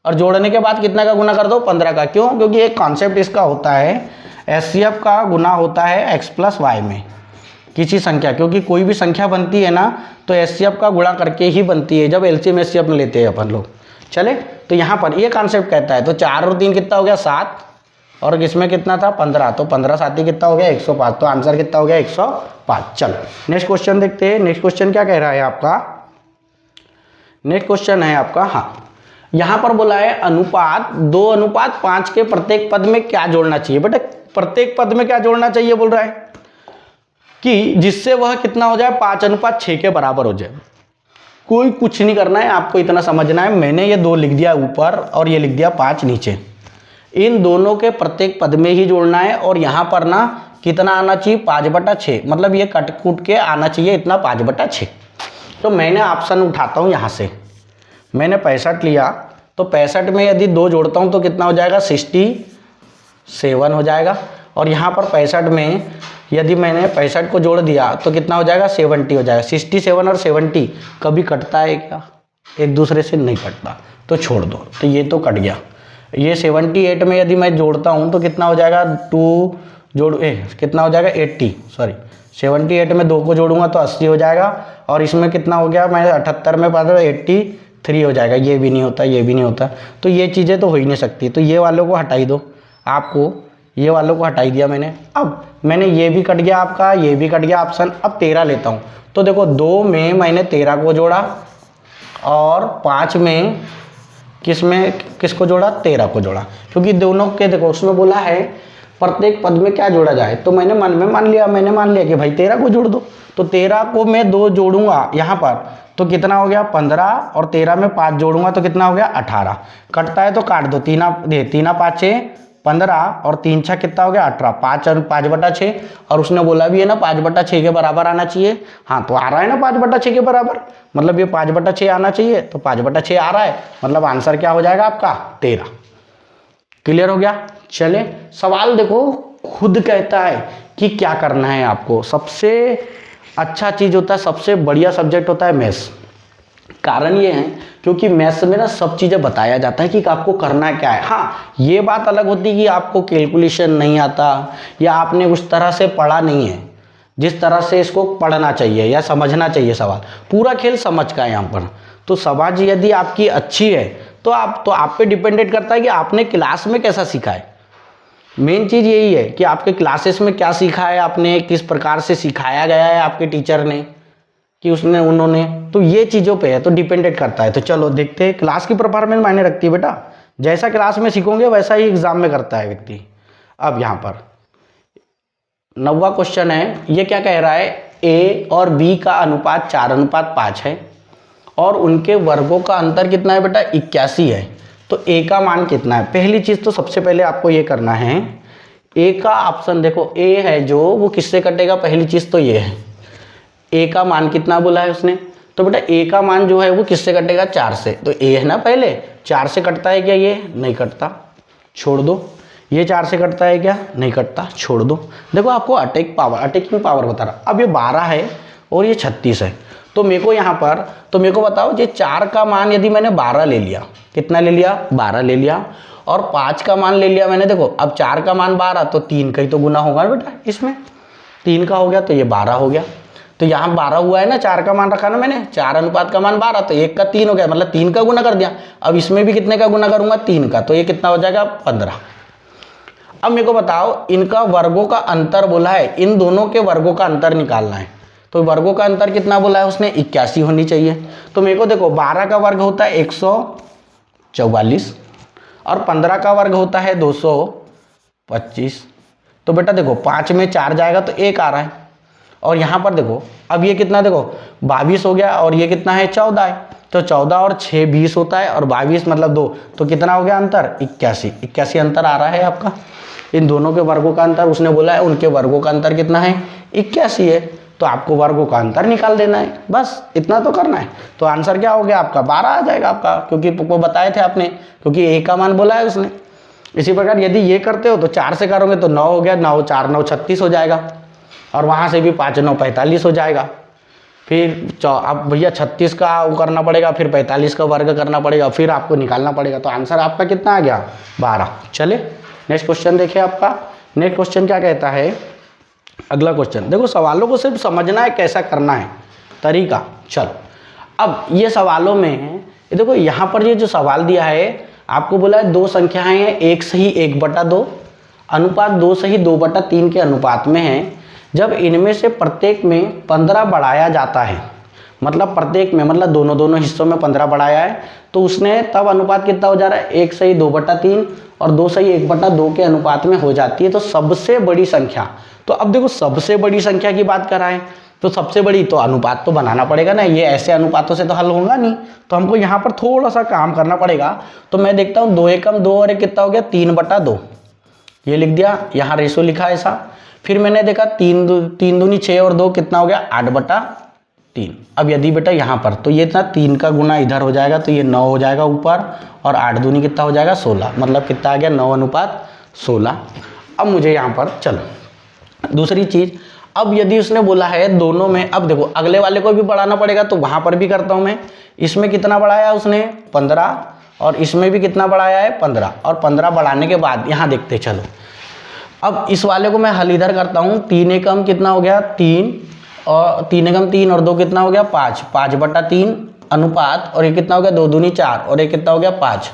Speaker 1: और जोड़ने के बाद कितना का गुना कर दो? 15 का। क्यों? क्योंकि एक कॉन्सेप्ट इसका होता है, एचसीएफ का गुना होता है x + y में किसी संख्या, क्योंकि कोई भी संख्या बनती है ना तो एचसीएफ का गुणा करके ही बनती है, जब एलसीएम एचसीएफ में लेते हैं अपन लोग। चले, तो यहाँ पर ये कॉन्सेप्ट कहता है, तो 4 और 3 कितना हो गया? 7, और इसमें कितना था? 15, तो 15 7 कितना हो गया? 105, तो आंसर कितना हो गया? 105। चलो नेक्स्ट क्वेश्चन देखते हैं। नेक्स्ट क्वेश्चन क्या कह रहा है आपका? नेक्स्ट क्वेश्चन है आपका, हाँ, यहाँ पर बोला है अनुपात 2:5 के प्रत्येक पद में क्या जोड़ना चाहिए? बेटा प्रत्येक पद में क्या जोड़ना चाहिए बोल रहा है कि जिससे वह कितना हो जाए? 5:6 के बराबर हो जाए। कोई कुछ नहीं करना है, आपको इतना समझना है, मैंने ये 2 लिख दिया ऊपर और ये लिख दिया 5 नीचे, इन दोनों के प्रत्येक पद में ही जोड़ना है। और यहाँ पर ना कितना आना चाहिए? 5/6, मतलब ये कट कूट के आना चाहिए इतना 5/6। तो मैंने ऑप्शन उठाता हूँ, यहाँ से मैंने 65 लिया, तो 65 में यदि 2 जोड़ता हूँ तो कितना हो जाएगा? 67 हो जाएगा। और यहाँ पर 65 में यदि मैंने 65 को जोड़ दिया तो कितना हो जाएगा? 70 हो जाएगा। 67 और 70 कभी कटता है क्या? एक दूसरे से नहीं कटता, तो छोड़ दो, तो ये तो कट गया। ये 78 में यदि मैं जोड़ता हूँ तो कितना हो जाएगा? 2 कितना हो जाएगा? 80, सॉरी 78 में 2 को जोड़ूंगा तो 80 हो जाएगा। और इसमें कितना हो गया? मैं 78 में 83 हो जाएगा। ये भी नहीं होता, ये भी नहीं होता, तो ये चीज़ें तो हो ही नहीं सकती, तो ये वालों को हटाई दो। आपको ये वालों को हटाई दिया मैंने। अब मैंने ये भी कट गया आपका, ये भी कट गया ऑप्शन। अब 13 लेता हूँ, तो देखो 2 में मैंने 13 को जोड़ा, और 5 में किसको जोड़ा? 13 को जोड़ा, क्योंकि दोनों के देखो उसमें बोला है प्रत्येक पद में क्या जोड़ा जाए, तो मैंने मन में मान लिया कि भाई 13 को जोड़ दो। तो 13 को मैं 2 जोड़ूंगा यहाँ पर, तो कितना हो गया? 15, और 13 में 5 जोड़ूंगा तो कितना हो गया? 18। कटता है तो काट दो, 3 5 6 15, और 3 6 कितना हो गया? 18, 5/6, और उसने बोला भी है ना 5/6 के बराबर आना चाहिए। हाँ, तो आ रहा है ना 5/6 के बराबर, मतलब ये 5/6 आना चाहिए, तो 5/6 आ रहा है, मतलब आंसर क्या हो जाएगा आपका? 13। क्लियर हो गया? चले, सवाल देखो खुद कहता है कि क्या करना है आपको। सबसे अच्छा चीज़ होता है, सबसे बढ़िया सब्जेक्ट होता है मैथ्स। कारण ये है क्योंकि मैथ्स में ना सब चीज़ें बताया जाता है कि आपको करना क्या है। हाँ, ये बात अलग होती है कि आपको कैलकुलेशन नहीं आता, या आपने उस तरह से पढ़ा नहीं है जिस तरह से इसको पढ़ना चाहिए या समझना चाहिए। सवाल पूरा खेल समझ का है यहाँ पर। तो समझ यदि आपकी अच्छी है तो आप पे डिपेंडेंट करता है कि आपने क्लास में कैसा सीखा है। मेन चीज़ यही है कि आपके क्लासेस में क्या सीखा है आपने, किस प्रकार से सिखाया गया है आपके टीचर ने, कि उन्होंने, तो ये चीज़ों पे है, तो डिपेंडेंट करता है। तो चलो देखते हैं, क्लास की परफॉर्मेंस मायने रखती है बेटा, जैसा क्लास में सीखोगे वैसा ही एग्जाम में करता है व्यक्ति। अब यहाँ पर 9वां क्वेश्चन है, ये क्या कह रहा है? ए और बी का अनुपात 4:5 है। और उनके वर्गों का अंतर कितना है बेटा 81 है, तो ए का मान कितना है। पहली चीज़ तो सबसे पहले आपको ये करना है, ए का ऑप्शन देखो ए है जो वो किससे कटेगा, पहली चीज़ तो ये है ए का मान कितना बोला है उसने, तो बेटा ए का मान जो है वो किससे कटेगा 4 से, तो ए है ना पहले 4 से कटता है क्या, ये नहीं कटता छोड़ दो। ये 4 से कटता है क्या, नहीं कटता छोड़ दो। देखो आपको अटैकिंग पावर बता रहा, अब ये 12 है और ये 36 है, तो मेरे को यहाँ पर तो मेरे को बताओ ये 4 का मान यदि मैंने 12 ले लिया, कितना ले लिया 12 ले लिया, और 5 का मान ले लिया मैंने, देखो अब 4 का मान 12 तो 3 का ही तो गुना होगा बेटा, इसमें 3 का हो गया तो ये 12 हो गया, तो यहाँ 12 हुआ है ना, 4 का मान रखा ना मैंने, 4 अनुपात का मान 12 तो 1 का 3 हो गया, मतलब 3 का गुना कर दिया। अब इसमें भी कितने का गुना करूंगा 3 का, तो ये कितना हो जाएगा 15। अब मेरे को बताओ इनका वर्गों का अंतर बोला है, इन दोनों के वर्गों का अंतर निकालना है, तो वर्गों का अंतर कितना बोला है उसने 81 होनी चाहिए। तो मेरे को देखो 12 का वर्ग होता है 144 और 15 का वर्ग होता है 225, तो बेटा देखो 5 में 4 जाएगा तो 1 आ रहा है, और यहाँ पर देखो अब ये कितना देखो 22 हो गया और ये कितना है 14 है, तो 14 और 6 20 होता है और 22 मतलब 2, तो कितना हो गया अंतर 81 अंतर आ रहा है आपका। इन दोनों के वर्गों का अंतर उसने बोला है, उनके वर्गों का अंतर कितना है 81 है, तो आपको वर्गों का अंतर निकाल देना है, बस इतना तो करना है। तो आंसर क्या हो गया आपका 12 आ जाएगा आपका, क्योंकि वो बताए थे आपने, क्योंकि ए का मान बोला है उसने। इसी प्रकार यदि ये करते हो तो 4 से करोगे तो 9 हो गया, 9 4 9 36 हो जाएगा, और वहाँ से भी 5 9 45 हो जाएगा। फिर अब भैया 36 का वो करना पड़ेगा, फिर 45 का वर्ग करना पड़ेगा, फिर आपको निकालना पड़ेगा, तो आंसर आपका कितना आ गया 12। चले नेक्स्ट क्वेश्चन देखिए आपका। नेक्स्ट क्वेश्चन क्या कहता है, अगला क्वेश्चन देखो, सवालों को सिर्फ समझना है कैसा करना है तरीका। चलो अब ये सवालों में ये देखो, यहाँ पर ये जो सवाल दिया है आपको बोला है 2 संख्याएं हैं 1 सही 1/2 अनुपात 2 सही 2/3 के अनुपात में है, जब इनमें से प्रत्येक में 15 बढ़ाया जाता है, मतलब प्रत्येक में मतलब दोनों हिस्सों में 15 बढ़ाया है, तो उसने तब अनुपात कितना हो जा रहा है 1 सही 2/3 और 2 सही 1/2 के अनुपात में हो जाती है, तो सबसे बड़ी संख्या। तो अब देखो सबसे बड़ी संख्या की बात कराएं तो सबसे बड़ी तो अनुपात तो बनाना पड़ेगा ना, ये ऐसे अनुपातों से तो हल होगा नहीं, तो हमको यहाँ पर थोड़ा सा काम करना पड़ेगा। तो मैं देखता हूँ 2 एकम 2 और 1 कितना हो गया 3/2, ये लिख दिया, यहाँ रेशो लिखा ऐसा। फिर मैंने देखा 3 दूनी 6 और 2 कितना हो गया 8/3। अब यदि बेटा यहाँ पर तो ये ना 3 का गुना इधर हो जाएगा, तो ये 9 हो जाएगा ऊपर, और 8 दूनी कितना हो जाएगा 16, मतलब कितना आ गया 9/16। अब मुझे यहाँ पर चलो दूसरी चीज़, अब यदि उसने बोला है दोनों में, अब देखो अगले वाले को भी बढ़ाना पड़ेगा, तो वहाँ पर भी करता हूँ मैं। इसमें कितना बढ़ाया उसने 15, और इसमें भी कितना बढ़ाया है 15, और 15 बढ़ाने के बाद यहाँ देखते चलो। अब इस वाले को मैं हल इधर करता हूँ, 3 एकम कितना हो गया 3, और 3 एकम 3 और 2 कितना हो गया 5, 5/3 अनुपात, और ये कितना हो गया 2 दूनी 4 और ये कितना हो गया 5,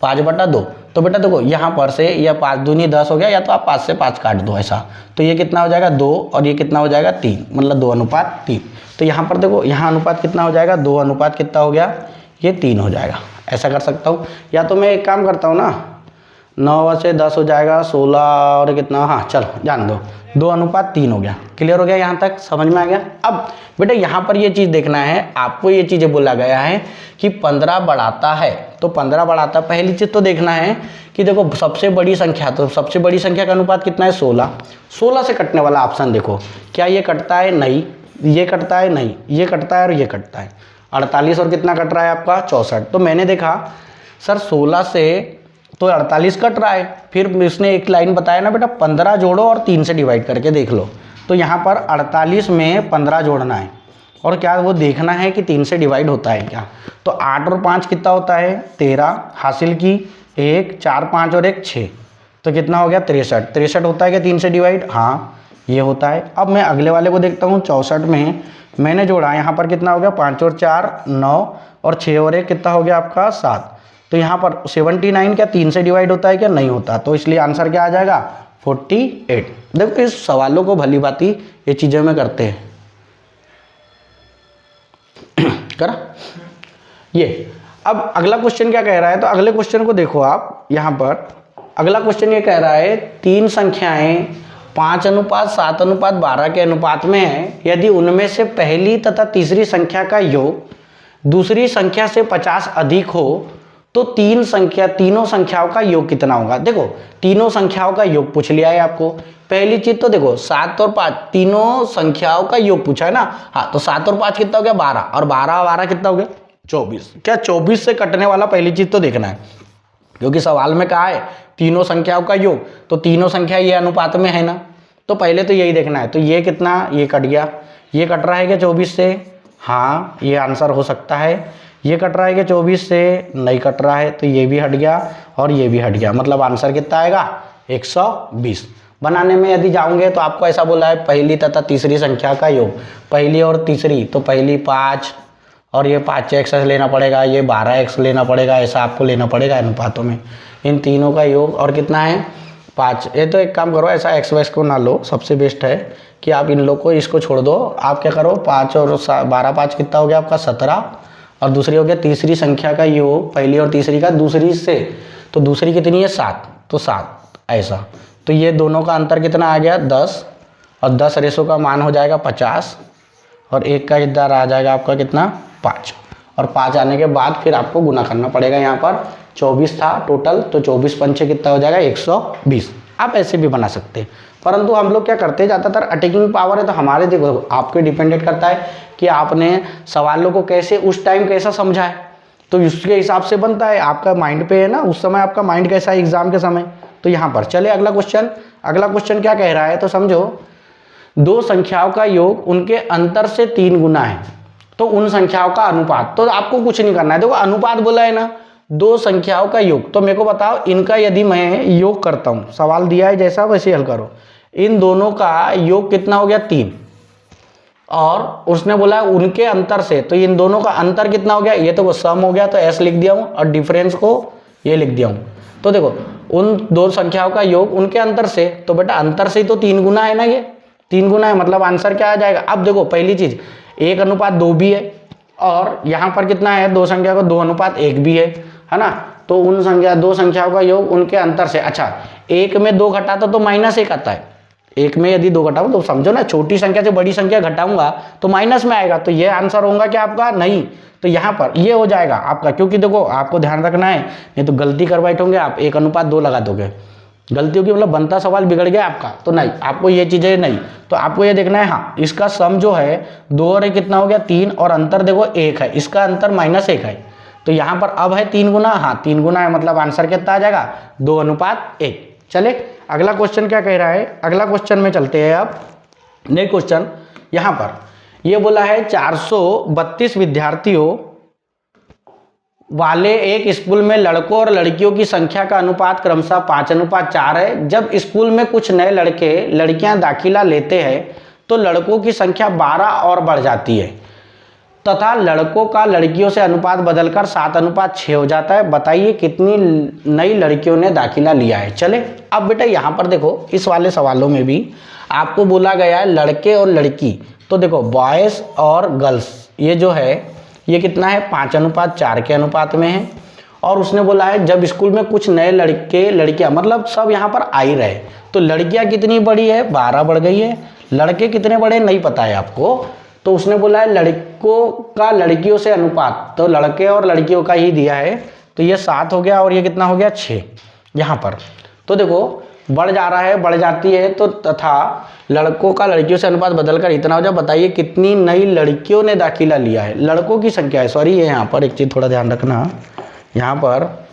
Speaker 1: 5/2। तो बेटा देखो यहाँ पर से यह 5 दूनी 10 हो गया, या तो आप 5 से 5 काट दो ऐसा, तो ये कितना हो जाएगा 2 और ये कितना हो जाएगा 3, मतलब 2/3। तो यहाँ पर देखो यहाँ अनुपात कितना हो जाएगा 2 अनुपात कितना हो गया ये 3 हो जाएगा, ऐसा कर सकता हूँ। या तो मैं एक काम करता हूँ ना, 9 से 10 हो जाएगा 16 और कितना, हाँ चलो जान दो 2/3 हो गया। क्लियर हो गया, यहाँ तक समझ में आ गया। अब बेटा यहाँ पर ये चीज़ देखना है आपको, ये चीज़ें बोला गया है कि 15 बढ़ाता है, तो 15 बढ़ाता, पहली चीज़ तो देखना है कि देखो सबसे बड़ी संख्या, तो सबसे बड़ी संख्या का अनुपात कितना है 16, 16 से कटने वाला ऑप्शन देखो, क्या ये कटता है नहीं, ये कटता है नहीं, ये कटता है और ये कटता है, 48 और कितना कट रहा है आपका 64। तो मैंने देखा सर 16 से तो 48 कट रहा है, फिर उसने एक लाइन बताया ना बेटा 15 जोड़ो और 3 से डिवाइड करके देख लो, तो यहाँ पर 48 में 15 जोड़ना है और क्या वो देखना है कि 3 से डिवाइड होता है क्या। तो 8 और 5 कितना होता है 13, हासिल की 1 4 5 और 1 6, तो कितना हो गया 63, 63 होता है क्या 3 से डिवाइड, हाँ ये होता है। अब मैं अगले वाले को देखता हूँ, 64 में मैंने जोड़ा, यहाँ पर कितना हो गया 5 और 4 9 और 6 और 1 कितना हो गया आपका 7, तो यहाँ पर 79 क्या 3 से डिवाइड होता है क्या, नहीं होता, तो इसलिए आंसर क्या आ जाएगा 48। देखो इस सवालों को भली भांति ये चीज़ें में करते हैं करा ये। अब अगला क्वेश्चन क्या कह रहा है, तो अगले क्वेश्चन को देखो आप, यहाँ पर अगला क्वेश्चन ये कह रहा है 3 संख्याएं 5:7:12 के अनुपात में है, यदि उनमें से पहली तथा तीसरी संख्या का योग दूसरी संख्या से 50 अधिक हो तो तीनों संख्याओं का योग कितना होगा। देखो तीनों संख्याओं का योग पूछ लिया है आपको। पहली चीज तो देखो 7 और 5 तीनों संख्याओं का योग पूछा है ना। हाँ तो 7 और 5 कितना हो गया 12 और 12 कितना हो गया 24। क्या 24 से कटने वाला पहली चीज तो देखना है, क्योंकि सवाल में कहा है तीनों संख्याओं का योग, तो तीनों संख्या ये अनुपात में है ना, तो पहले तो यही देखना है। तो ये कितना, ये कट गया, ये कट रहा है क्या 24 से, हाँ ये आंसर हो सकता है। ये कट रहा है क्या 24 से, नहीं कट रहा है, तो ये भी हट गया और ये भी हट गया, मतलब आंसर कितना आएगा 120। बनाने में यदि जाओगे तो आपको ऐसा बोला है पहली तथा तीसरी संख्या का योग, पहली और तीसरी, तो पहली 5 और ये 5x लेना पड़ेगा, ये 12x लेना पड़ेगा, ऐसा आपको लेना पड़ेगा अनुपातों में। इन तीनों का योग और कितना है 5। ये तो एक काम करो, ऐसा x वैक्स को ना लो, सबसे बेस्ट है कि आप इन लोग को इसको छोड़ दो। आप क्या करो 5 और 12 5 कितना हो गया आपका 17, और दूसरी हो गया तीसरी संख्या का योग, पहली और तीसरी का दूसरी से, तो दूसरी कितनी है 7, तो 7 ऐसा। तो ये दोनों का अंतर कितना आ गया 10, और 10 रेशो का मान हो जाएगा 50, और एक का इधर आ जाएगा आपका कितना 5, और 5 आने के बाद फिर आपको गुना करना पड़ेगा। यहाँ पर 24 था टोटल, तो 24 पंचे कितना हो जाएगा 120। आप ऐसे भी बना सकते हैं, परंतु हम लोग क्या करते हैं ज़्यादातर अटैकिंग पावर है, तो हमारे देखो आपके डिपेंडेंट करता है कि आपने सवालों को कैसे उस टाइम कैसा समझा है, तो उसके हिसाब से बनता है। आपका माइंड पे है ना, उस समय आपका माइंड कैसा है एग्जाम के समय। तो यहाँ पर चले अगला क्वेश्चन क्या कह रहा है, तो समझो दो संख्याओं का योग उनके अंतर से 3 गुना है, तो उन संख्याओं का अनुपात। तो आपको कुछ नहीं करना है, देखो अनुपात बोला है ना, दो संख्याओं का योग, तो मेरे को बताओ इनका यदि मैं योग करता हूँ, सवाल दिया है जैसा वैसे हल करो। इन दोनों का योग कितना हो गया 3, और उसने बोला उनके अंतर से, तो इन दोनों का अंतर कितना हो गया, ये तो सम हो गया तो s लिख दिया हूँ, और डिफरेंस को ये लिख दिया हूँ। तो देखो उन दो संख्याओं का योग उनके अंतर से, तो बेटा अंतर से ही तो 3 गुना है ना, ये 3 गुना है, मतलब आंसर क्या आ जाएगा। अब देखो पहली चीज 1:2 भी है, और यहाँ पर कितना है दो संख्या का 2:1 भी है ना। तो उन दो संख्याओं का योग उनके अंतर से, अच्छा 1 में 2 घटाता तो -1 आता है, 1 में यदि 2 घटाऊँ तो समझो ना, छोटी संख्या से बड़ी संख्या घटाऊंगा तो माइनस में आएगा, तो ये आंसर होगा क्या आपका, नहीं। तो यहाँ पर ये हो जाएगा आपका, क्योंकि देखो आपको ध्यान रखना है, नहीं तो गलती कर बैठोगे आप 1:2 लगा दोगे, गलती होगी, मतलब बनता सवाल बिगड़ गया आपका। तो नहीं, आपको ये चीज़ें नहीं, तो आपको ये देखना है हाँ इसका सम जो है 2 और 1 कितना हो गया 3, और अंतर देखो 1 है, इसका अंतर -1 है, तो यहाँ पर अब है 3 गुना, हाँ 3 गुना है, मतलब आंसर कितना आ जाएगा 2:1। चले अगला क्वेश्चन क्या कह रहा है, अगला क्वेश्चन में चलते हैं। अब नेक्स्ट क्वेश्चन यहाँ पर ये बोला है 432 विद्यार्थियों वाले एक स्कूल में लड़कों और लड़कियों की संख्या का अनुपात क्रमशः 5:4 है। जब स्कूल में कुछ नए लड़के लड़कियां दाखिला लेते हैं तो लड़कों की संख्या 12 और बढ़ जाती है, तथा लड़कों का लड़कियों से अनुपात बदलकर 7:6 हो जाता है। बताइए कितनी नई लड़कियों ने दाखिला लिया है। चले अब बेटा यहाँ पर देखो इस वाले सवालों में भी आपको बोला गया है लड़के और लड़की, तो देखो बॉयज़ और गर्ल्स ये जो है ये कितना है 5:4 के अनुपात में है, और उसने बोला है जब स्कूल में कुछ नए लड़के लड़कियां, मतलब सब यहाँ पर आ ही रहे, तो लड़कियां कितनी बड़ी है 12 बढ़ गई है, लड़के कितने बड़े नहीं पता है आपको, तो उसने बोला है लड़कों का लड़कियों से अनुपात, तो लड़के और लड़कियों का ही दिया है, तो ये 7 हो गया और ये कितना हो गया 6 यहाँ पर। तो देखो बढ़ जा रहा है, बढ़ जाती है, तो तथा लड़कों का लड़कियों से अनुपात बदलकर इतना हो जाए। बताइए कितनी नई लड़कियों ने दाखिला लिया है, लड़कों की संख्या है, सॉरी ये यहाँ पर एक चीज़ थोड़ा ध्यान रखना, यहाँ पर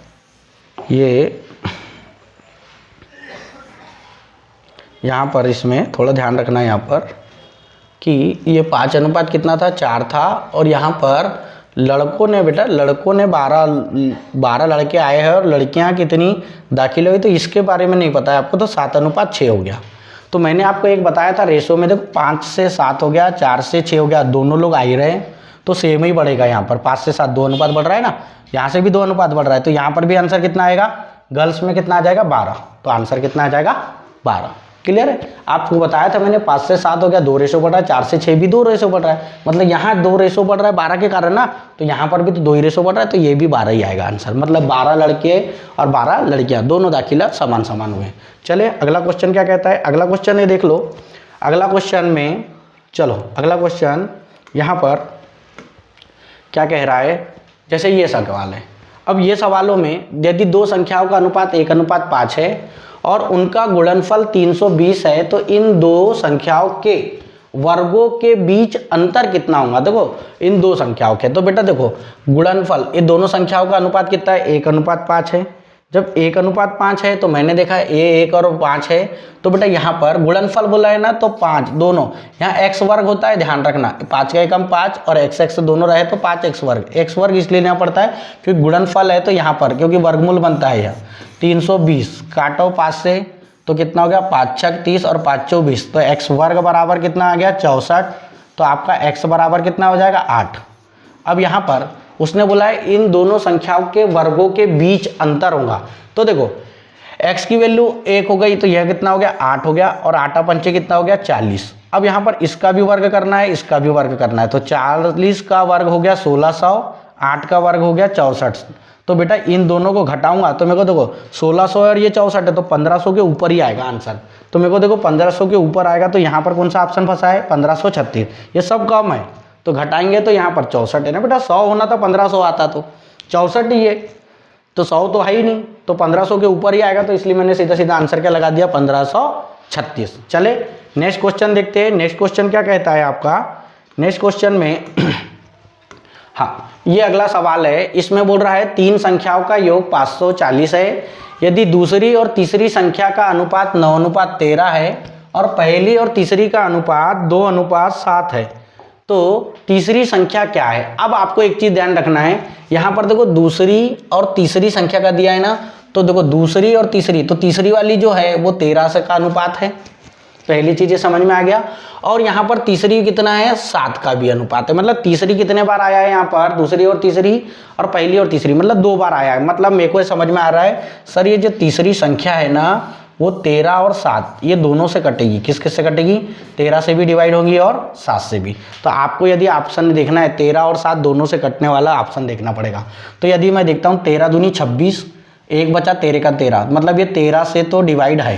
Speaker 1: ये यहाँ पर इसमें थोड़ा ध्यान रखना यहाँ पर कि ये 5 कितना था 4 था, और यहाँ पर लड़कों ने बेटा लड़कों ने 12 लड़के आए हैं और लड़कियाँ कितनी दाखिल हुई, तो इसके बारे में नहीं पता है आपको, तो 7:6 हो गया। तो मैंने आपको एक बताया था रेशो में, देखो 5 से 7 हो गया, 4 से 6 हो गया, दोनों लोग आ ही रहे हैं, तो सेम ही बढ़ेगा यहाँ पर 5 से 7 2 अनुपात बढ़ रहा है ना, यहाँ से भी 2 अनुपात बढ़ रहा है, तो यहाँ पर भी आंसर कितना आएगा, गर्ल्स में कितना आ जाएगा 12, तो आंसर कितना आ जाएगा 12। क्लियर है, आपको बताया था मैंने 5 से 7 हो गया 2 रेशो बढ़ रहा है, 4 से 6 भी 2 रेशो बढ़ रहा है, मतलब यहाँ 2 रेशो बढ़ रहा है 12 के कारण ना, तो यहाँ पर भी तो 2 ही रेशो बढ़ रहा है, तो ये भी 12 ही आएगा आंसर, मतलब 12 लड़के और 12 लड़कियाँ दोनों दाखिला समान समान हुए। चले अगला क्वेश्चन क्या कहता है, अगला क्वेश्चन ये देख लो, अगला क्वेश्चन में चलो अगला क्वेश्चन यहाँ पर क्या कह रहा है, जैसे ये सवाल है। अब ये सवालों में यदि दो संख्याओं का अनुपात 1:5 है और उनका गुणनफल 320 है तो इन दो संख्याओं के वर्गों के बीच अंतर कितना होगा। देखो इन दो संख्याओं के, तो बेटा देखो गुणनफल, ये दोनों संख्याओं का अनुपात कितना है, 1:5 है। जब 1:5 है तो मैंने देखा ये 1 और 5 है, तो बेटा यहाँ पर गुणनफल बोला है ना, तो 5 दोनों, यहाँ x वर्ग होता है, ध्यान रखना 5 का एकम 5 और x दोनों रहे तो 5x वर्ग। x वर्ग इसलिए लेना पड़ता है क्योंकि गुणनफल है, तो यहाँ पर क्योंकि वर्गमूल बनता है यह 320, काटो 5 से तो कितना हो गया, 5 छक 30 और 5 24, तो x वर्ग बराबर कितना आ गया 64, तो आपका x बराबर कितना हो जाएगा 8। अब यहाँ पर उसने बोला है इन दोनों संख्याओं के वर्गों के बीच अंतर होगा, तो देखो x की वैल्यू 1 हो गई तो यह कितना हो गया 8 हो गया, और 8 पंचे कितना हो गया 40। अब यहाँ पर इसका भी वर्ग करना है, इसका भी वर्ग करना है, तो 40 का वर्ग हो गया 1600, 8 का वर्ग हो गया 64। तो बेटा इन दोनों को घटाऊंगा तो मेरे को देखो 1600 और ये 64 है तो 1500 के ऊपर ही आएगा आंसर। तो मेरे को देखो 1500 के ऊपर आएगा, तो यहाँ पर कौन सा ऑप्शन फंसा है 1536, ये सब कम है तो घटाएंगे तो यहाँ पर 64 है ना बेटा, 100 होना था 1500 आता तो 64 ही है, तो 100 तो है ही नहीं, तो 1500 के ऊपर ही आएगा, तो इसलिए मैंने सीधा सीधा आंसर क्या लगा दिया 1536। चले नेक्स्ट क्वेश्चन देखते हैं। नेक्स्ट क्वेश्चन क्या कहता है आपका, नेक्स्ट क्वेश्चन में हाँ ये अगला सवाल है, इसमें बोल रहा है तीन संख्याओं का योग 540 है, यदि दूसरी और तीसरी संख्या का अनुपात 9:13 है और पहली और तीसरी का अनुपात 2:7 है, तो तीसरी संख्या क्या है। अब आपको एक चीज ध्यान रखना है, यहाँ पर देखो दूसरी और तीसरी संख्या का दिया है ना, तो देखो दूसरी और तीसरी, तो तीसरी वाली जो है वो 13 से का अनुपात है, पहली चीज ये समझ में आ गया। और यहाँ पर तीसरी कितना है 7 का भी अनुपात है, मतलब तीसरी कितने बार आया है यहाँ पर, दूसरी और तीसरी और पहली और तीसरी मतलब 2 बार आया है। मतलब मेरे को समझ में आ रहा है सर ये जो तीसरी संख्या है ना वो 13 और 7 ये दोनों से कटेगी। किस किस से कटेगी, 13 से भी डिवाइड होगी और 7 से भी। तो आपको यदि ऑप्शन देखना है 13 और 7 दोनों से कटने वाला ऑप्शन देखना पड़ेगा। तो यदि मैं देखता हूँ 13 दूनी 26, एक बचा 13 का 13, मतलब ये 13 से तो डिवाइड है,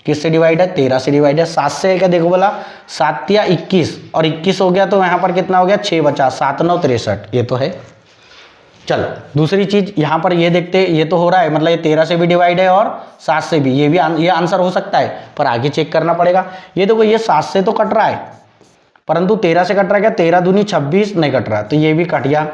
Speaker 1: किससे डिवाइड है 13 से डिवाइड है। 7 से क्या देखो बोला 7 या 21 और 21 हो गया, तो यहाँ पर कितना हो गया 6 बचा, 7 9 63, ये तो है। चलो दूसरी चीज यहाँ पर ये देखते हैं, ये तो हो रहा है मतलब ये 13 से भी डिवाइड है और 7 से भी, ये भी ये आंसर हो सकता है पर आगे चेक करना पड़ेगा। ये देखो ये 7 से तो कट रहा है परंतु 13 से कट रहा है क्या, 13 दूनी 26 नहीं कट रहा, तो ये भी कट गया।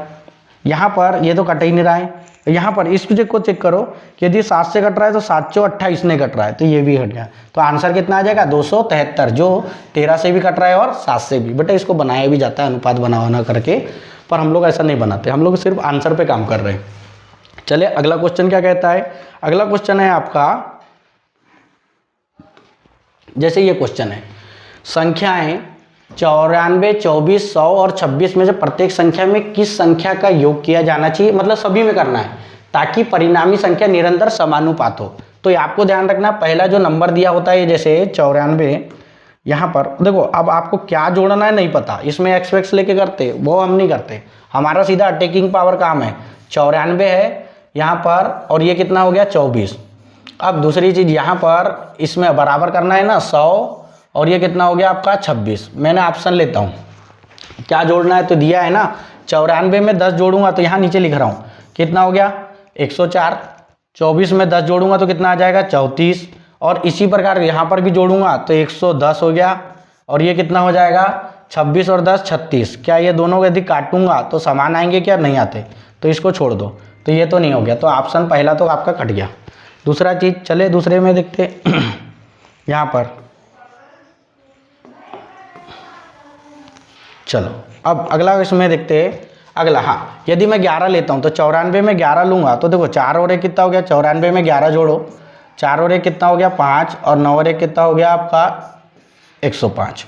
Speaker 1: यहाँ पर ये तो कट ही नहीं रहा है, यहाँ पर इस को चेक करो कि यदि 7 से कट रहा है तो 7 चौ 28 नहीं कट रहा है, तो ये भी हट गया। तो आंसर कितना आ जाएगा 273, जो 13 से भी कट रहा है और 7 से भी। बेटा इसको बनाया भी जाता है अनुपात बना करके, पर हम लोग ऐसा नहीं बनाते, हम लोग सिर्फ आंसर पे काम कर रहे हैं। चलिए अगला क्वेश्चन क्या कहता है, अगला क्वेश्चन है आपका, जैसे ये क्वेश्चन है संख्याएं 94, 24, 100 और 26 में से प्रत्येक संख्या में किस संख्या का योग किया जाना चाहिए, मतलब सभी में करना है ताकि परिणामी संख्या निरंतर समानुपात हो। तो ये आपको ध्यान रखना, पहला जो नंबर दिया होता है जैसे 94, यहाँ पर देखो अब आपको क्या जोड़ना है नहीं पता, इसमें एक्स वैक्स लेके करते, वो हम नहीं करते, हमारा सीधा अटैकिंग पावर काम है। 94 है यहाँ पर और ये कितना हो गया 24। अब दूसरी चीज़ यहाँ पर इसमें बराबर करना है ना 100 और ये कितना हो गया आपका 26। मैंने ऑप्शन लेता हूँ क्या जोड़ना है, तो दिया है ना 94 में 10 जोड़ूंगा तो यहाँ नीचे लिख रहा हूँ कितना हो गया 104, 24 में 10 जोड़ूंगा तो कितना आ जाएगा 34, और इसी प्रकार यहाँ पर भी जोड़ूंगा तो 110 हो गया, और ये कितना हो जाएगा 26 और 10 36। क्या ये दोनों यदि काटूंगा तो समान आएंगे क्या, नहीं आते, तो इसको छोड़ दो, तो ये तो नहीं हो गया, तो ऑप्शन पहला तो आपका कट गया। दूसरा चीज़ चले दूसरे में देखते यहाँ पर, चलो अब अगला इसमें देखते हैं अगला। हाँ यदि मैं 11 लेता हूँ तो 94 में 11 लूँगा तो देखो 4 और 1 कितना हो गया, 94 में 11 जोड़ो, 4 और 1 कितना हो गया 5, और 9 और 1 कितना हो गया आपका 105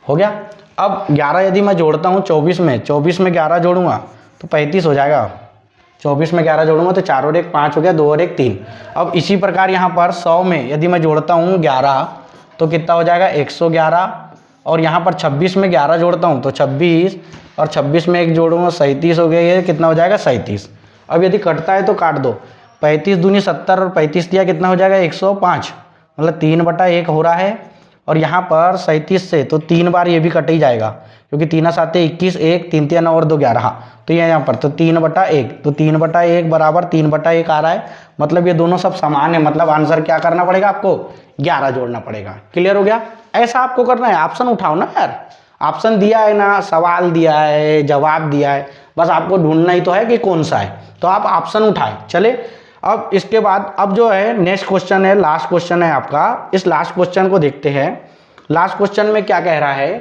Speaker 1: हो गया। अब 11 यदि मैं जोड़ता हूँ 24 में 11 जोड़ूंगा तो 35 हो जाएगा, 24 में 11 जोड़ूंगा तो 4 और 1 5 हो गया, 2 और 1 3। अब इसी प्रकार यहाँ पर 100 में यदि मैं जोड़ता हूँ 11 तो कितना हो जाएगा 111, और यहाँ पर 26 में 11 जोड़ता हूँ तो 26, और 26 में 1 जोड़ूंगा 37 हो गया, ये कितना हो जाएगा 37। अब यदि कटता है तो काट दो, 35 दूनी 70 और 35 दिया कितना हो जाएगा 105, मतलब 3/1 हो रहा है, और यहाँ पर 37 से तो 3 बार ये भी कट ही जाएगा, क्योंकि 3 7 21, 1 3 3 और 2 11। हाँ, तो ये यहाँ पर तो 3/1, तो 3/1 बराबर 3/1 आ रहा है। मतलब ये दोनों सब समान है, मतलब आंसर क्या करना पड़ेगा आपको, 11 जोड़ना पड़ेगा। क्लियर हो गया? ऐसा आपको करना है, ऑप्शन उठाओ ना यार, ऑप्शन दिया है ना, सवाल दिया है, जवाब दिया है, बस आपको ढूंढना ही तो है कि कौन सा है, तो आप ऑप्शन उठाए। चले, अब इसके बाद अब जो है नेक्स्ट क्वेश्चन है, लास्ट क्वेश्चन है आपका। इस लास्ट क्वेश्चन को देखते हैं। लास्ट क्वेश्चन में क्या कह रहा है,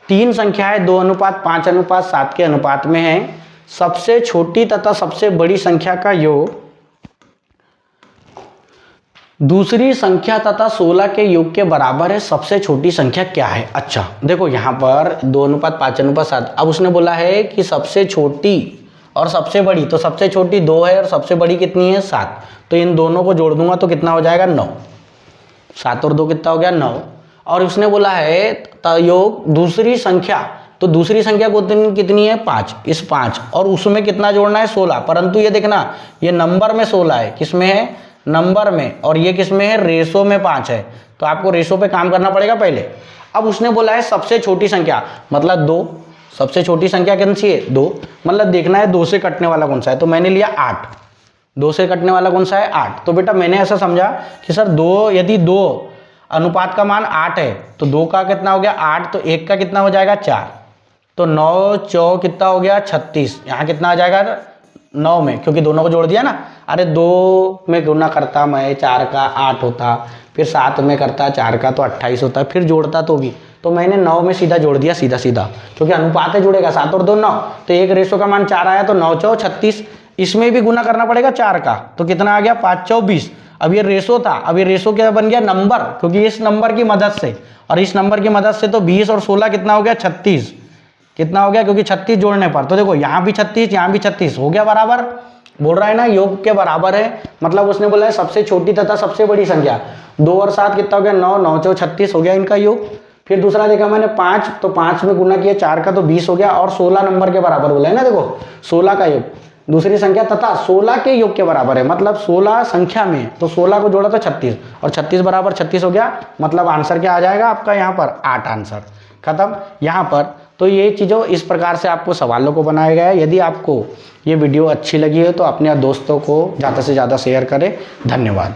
Speaker 1: 3 संख्याएं 2:5:7 के अनुपात में है। सबसे छोटी तथा सबसे बड़ी संख्या का योग दूसरी संख्या तथा 16 के योग के बराबर है। सबसे छोटी संख्या क्या है? अच्छा देखो यहाँ पर 2:5:7। अब उसने बोला है कि सबसे छोटी और सबसे बड़ी, तो सबसे छोटी 2 है और सबसे बड़ी कितनी है 7। तो इन दोनों को जोड़ दूंगा तो कितना हो जाएगा 9। 7 और 2 कितना हो गया 9। और उसने बोला है योग दूसरी संख्या, तो दूसरी संख्या कितनी है 5, इस 5 और उसमें कितना जोड़ना है 16। परंतु ये देखना, ये नंबर में 16 है, किसमें है नंबर में, और ये किसमें है रेशो में 5 है। तो आपको रेशो पे काम करना पड़ेगा पहले। अब उसने बोला है सबसे छोटी संख्या, मतलब 2। सबसे छोटी संख्या कौन सी है 2, मतलब देखना है 2 से कटने वाला कौन सा है, तो मैंने लिया 8। 2 से कटने वाला कौन सा है 8। तो बेटा मैंने ऐसा समझा कि सर 2, यदि 2 अनुपात का मान 8 है तो 2 का कितना हो गया 8, तो 1 का कितना हो जाएगा 4, तो 9 4 कितना हो गया 36। यहाँ कितना आ जाएगा 9 में, क्योंकि दोनों को जोड़ दिया ना। अरे 2 में गुना करता मैं 4 का 8 होता, फिर 7 में करता 4 का तो 28 होता, फिर जोड़ता तो भी, तो मैंने 9 में सीधा जोड़ दिया, सीधा सीधा, क्योंकि अनुपात है जुड़ेगा 7 और 2 9, तो एक रेशो का मान 4 आया, तो 9 4 36। इसमें भी गुना करना पड़ेगा 4 का, तो कितना आ गया 5 4 20। अब ये रेशो था, अब ये रेशो क्या बन गया नंबर, क्योंकि इस नंबर की मदद से और इस नंबर की मदद से तो 20 और 16 कितना हो गया 36। कितना हो गया, क्योंकि 36 जोड़ने पर, तो देखो यहाँ भी 36 यहाँ भी 36 हो गया बराबर। बोल रहा है ना योग के बराबर है, मतलब उसने बोला है सबसे छोटी तथा सबसे बड़ी संख्या। 2 और 7 कितना हो गया 9, 9 4 36 हो गया इनका योग। फिर दूसरा देखा मैंने 5, तो 5 में गुना किया 4 का तो 20 हो गया, और 16 नंबर के बराबर बोला है ना, देखो 16 का योग दूसरी संख्या तथा 16 के योग के बराबर है, मतलब 16 संख्या में, तो 16 को जोड़ा तो 36 और 36 बराबर 36 हो गया। मतलब आंसर क्या आ जाएगा आपका यहाँ पर 8 आंसर खत्म यहाँ पर। तो ये चीज़ों इस प्रकार से आपको सवालों को बनाया गया है। यदि आपको ये वीडियो अच्छी लगी है तो अपने दोस्तों को ज़्यादा से ज़्यादा शेयर करें। धन्यवाद।